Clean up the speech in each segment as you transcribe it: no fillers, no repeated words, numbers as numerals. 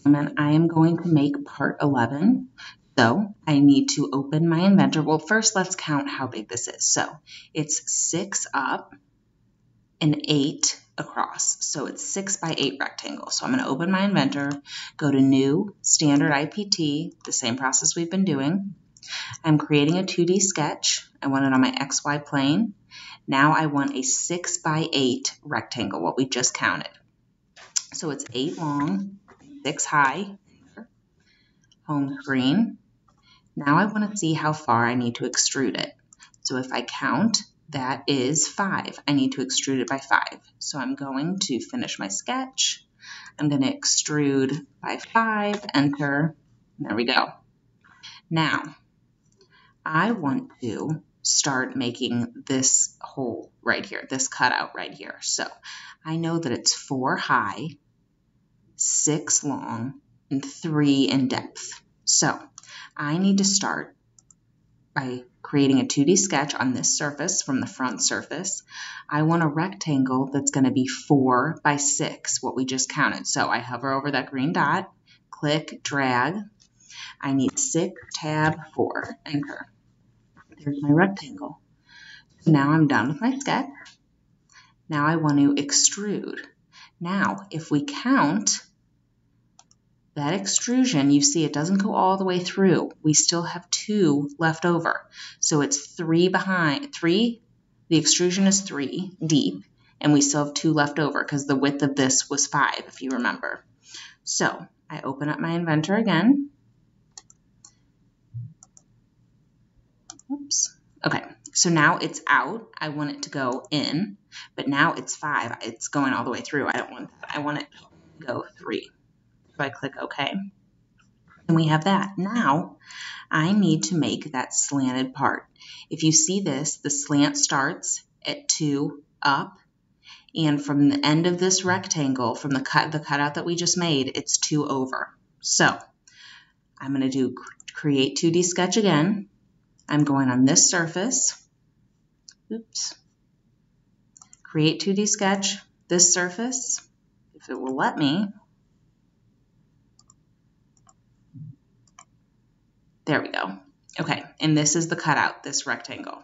assignment, I am going to make part 11. So I need to open my inventor. Well, first let's count how big this is. So it's 6 up and 8 across. So it's 6 by 8 rectangle. So I'm going to open my inventor, go to New, Standard IPT, the same process we've been doing. I'm creating a 2D sketch. I want it on my XY plane. Now I want a 6 by 8 rectangle, what we just counted. So it's 8 long, 6 high, home screen. Now I want to see how far I need to extrude it. So if I count, that is 5. I need to extrude it by 5. So I'm going to finish my sketch. I'm going to extrude by 5, enter, and there we go. Now, I want to start making this hole right here, this cutout right here. So I know that it's 4 high, 6 long, and 3 in depth. So I need to start by creating a 2D sketch on this surface from the front surface. I want a rectangle that's going to be 4 by 6, what we just counted. So I hover over that green dot, click, drag. I need 6, tab, 4, enter. There's my rectangle. Now I'm done with my sketch. Now I want to extrude. Now, if we count that extrusion, you see it doesn't go all the way through. We still have 2 left over. So it's 3 behind, 3, the extrusion is 3 deep, and we still have 2 left over because the width of this was 5, if you remember. So I open up my inventor again. Oops. Okay, so now it's out. I want it to go in, but now it's 5. It's going all the way through. I don't want that. I want it to go 3. So I click OK. And we have that. Now I need to make that slanted part. If you see this, the slant starts at 2 up, and from the end of this rectangle, from the cutout that we just made, it's 2 over. So I'm going to do create 2D sketch again. I'm going on this surface. Oops. Create 2D sketch, this surface, if it will let me. There we go. Okay, and this is the cutout, this rectangle.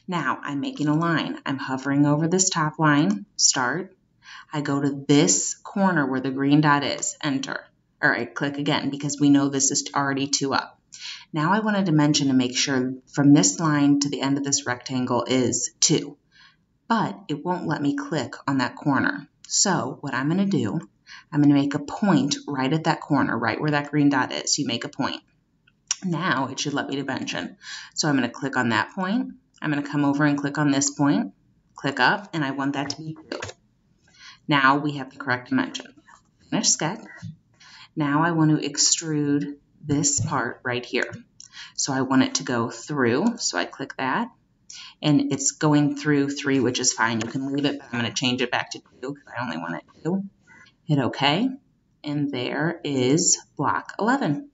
Now I'm making a line. I'm hovering over this top line, start. I go to this corner where the green dot is, enter. All right, click again because we know this is already 2 up. Now I want a dimension to make sure from this line to the end of this rectangle is 2, but it won't let me click on that corner. So what I'm going to do, I'm going to make a point right at that corner, right where that green dot is. You make a point. Now it should let me dimension. So I'm going to click on that point. I'm going to come over and click on this point, click up, and I want that to be 2. Now we have the correct dimension. Finish sketch. Now I want to extrude this part right here. So I want it to go through, so I click that, and it's going through 3, which is fine. You can leave it, but I'm going to change it back to 2 because I only want it 2. Hit OK, and there is block 11.